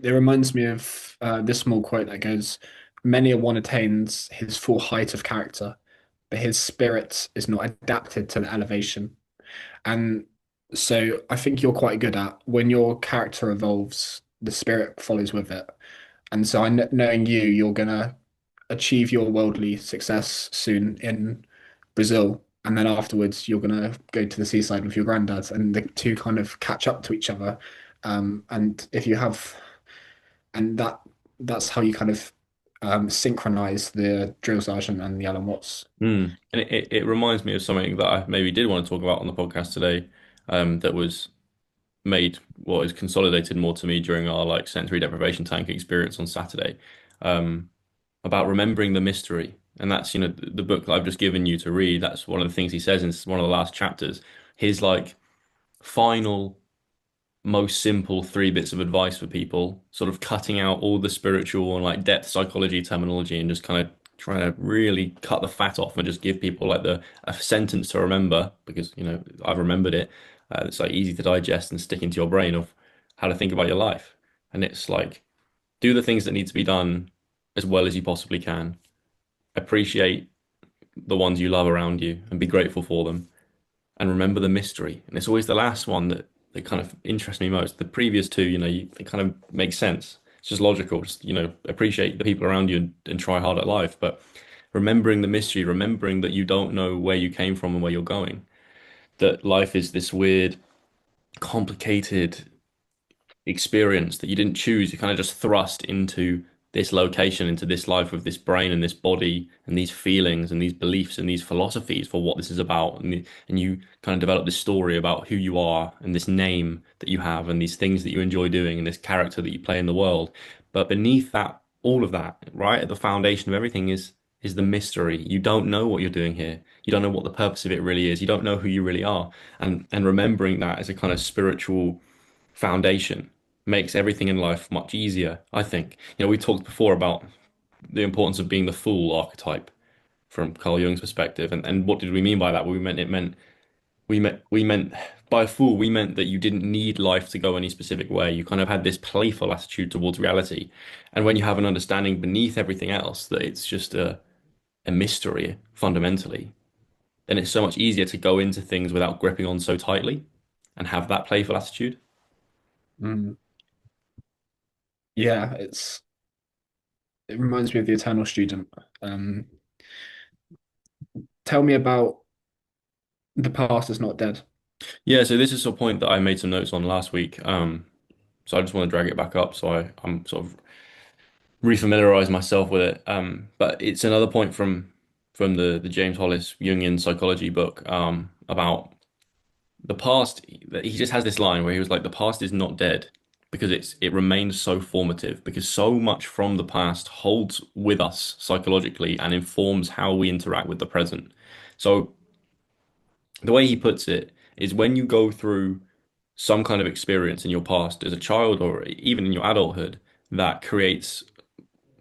It reminds me of this small quote that goes, "Many a one attains his full height of character, but his spirit is not adapted to the elevation." And so I think you're quite good at when your character evolves, the spirit follows with it. And so knowing you, you're gonna achieve your worldly success soon in Brazil. And then afterwards, you're gonna go to the seaside with your granddad, and the two kind of catch up to each other. And if you have, and that's how you kind of synchronize the drill sergeant and the Alan Watts. And it reminds me of something that I maybe did want to talk about on the podcast today, that was made what is consolidated more to me during our like sensory deprivation tank experience on Saturday, um, about remembering the mystery. And that's, the book that I've just given you to read. That's one of the things he says in one of the last chapters. His like final most simple three bits of advice for people, sort of cutting out all the spiritual and like depth psychology terminology and just kind of trying to really cut the fat off and just give people like the a sentence to remember because I've remembered it. It's like easy to digest and stick into your brain of how to think about your life. And it's like do the things that need to be done as well as you possibly can. Appreciate the ones you love around you and be grateful for them and remember the mystery. And it's always the last one that kind of interests me most. The previous two, they kind of make sense. It's just logical. Just, appreciate the people around you and try hard at life. But remembering the mystery, remembering that you don't know where you came from and where you're going, that life is this weird, complicated experience that you didn't choose. You kind of just thrust into this location, into this life with this brain and this body and these feelings and these beliefs and these philosophies for what this is about. And you kind of develop this story about who you are and this name that you have and these things that you enjoy doing and this character that you play in the world. But beneath that, all of that, right at the foundation of everything is the mystery. You don't know what you're doing here. You don't know what the purpose of it really is. You don't know who you really are. And remembering that as a kind of spiritual foundation makes everything in life much easier, I think. We talked before about the importance of being the fool archetype from Carl Jung's perspective. And what did we mean by that? Well, we meant by fool, we meant that you didn't need life to go any specific way. You kind of had this playful attitude towards reality. And when you have an understanding beneath everything else that it's just a mystery fundamentally, then it's so much easier to go into things without gripping on so tightly and have that playful attitude. Mm. Yeah, it reminds me of the Eternal Student. Um, Tell me about the past is not dead. Yeah, so this is a point that I made some notes on last week. So I just want to drag it back up so I'm sort of refamiliarize myself with it. But it's another point from the James Hollis Jungian psychology book about the past. He just has this line where he was like, the past is not dead because it remains so formative because so much from the past holds with us psychologically and informs how we interact with the present. So the way he puts it is when you go through some kind of experience in your past as a child or even in your adulthood that creates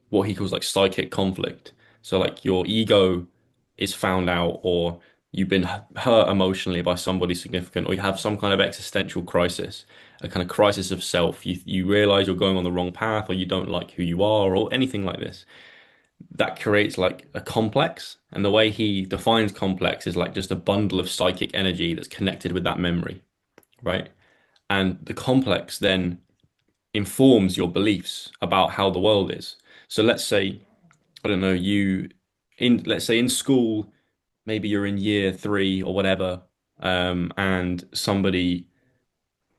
what he calls like psychic conflict. So like your ego is found out or you've been hurt emotionally by somebody significant or you have some kind of existential crisis, a kind of crisis of self. You realize you're going on the wrong path or you don't like who you are or anything like this. That creates like a complex. And the way he defines complex is like just a bundle of psychic energy that's connected with that memory, right? And the complex then informs your beliefs about how the world is. So let's say, I don't know, let's say in school, maybe you're in year three or whatever, and somebody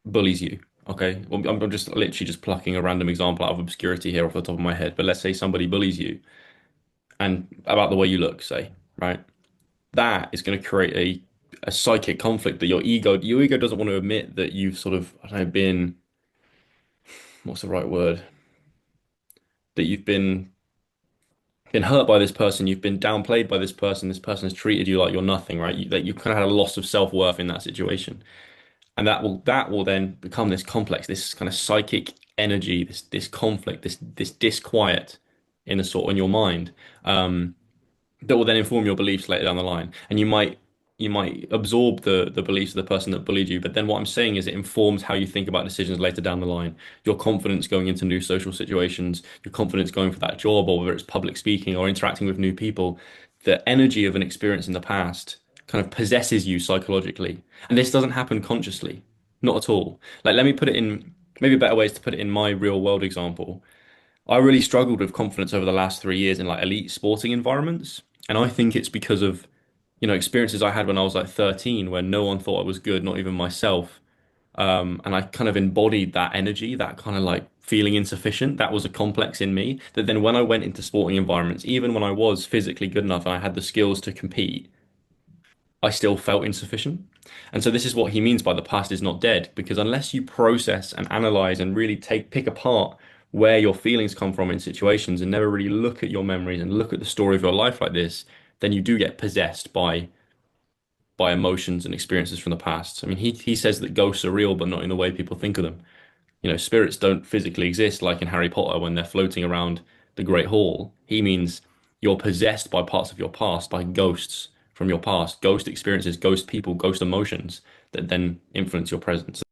bullies you. Okay, well, I'm just literally just plucking a random example out of obscurity here off the top of my head. But let's say somebody bullies you and about the way you look, say, right? That is going to create a psychic conflict that your ego doesn't want to admit that you've sort of, I don't know, been, what's the right word? That you've been hurt by this person, you've been downplayed by this person has treated you like you're nothing, right? That you kind of had a loss of self-worth in that situation. And that will then become this complex, this kind of psychic energy, this conflict, this disquiet in a sort in your mind, that will then inform your beliefs later down the line. And you might you might absorb the beliefs of the person that bullied you, but then what I'm saying is it informs how you think about decisions later down the line. Your confidence going into new social situations, your confidence going for that job, or whether it's public speaking or interacting with new people, the energy of an experience in the past kind of possesses you psychologically. And this doesn't happen consciously, not at all. Like, let me put it in maybe better ways to put it in my real world example. I really struggled with confidence over the last 3 years in like elite sporting environments. And I think it's because of, experiences I had when I was like 13 where no one thought I was good, not even myself. And I kind of embodied that energy, that kind of like feeling insufficient. That was a complex in me that then when I went into sporting environments, even when I was physically good enough and I had the skills to compete, I still felt insufficient. And so this is what he means by the past is not dead, because unless you process and analyze and really pick apart where your feelings come from in situations and never really look at your memories and look at the story of your life like this, then you do get possessed by emotions and experiences from the past. I mean, he says that ghosts are real, but not in the way people think of them. Spirits don't physically exist like in Harry Potter when they're floating around the Great Hall. He means you're possessed by parts of your past, by ghosts from your past, ghost experiences, ghost people, ghost emotions that then influence your present.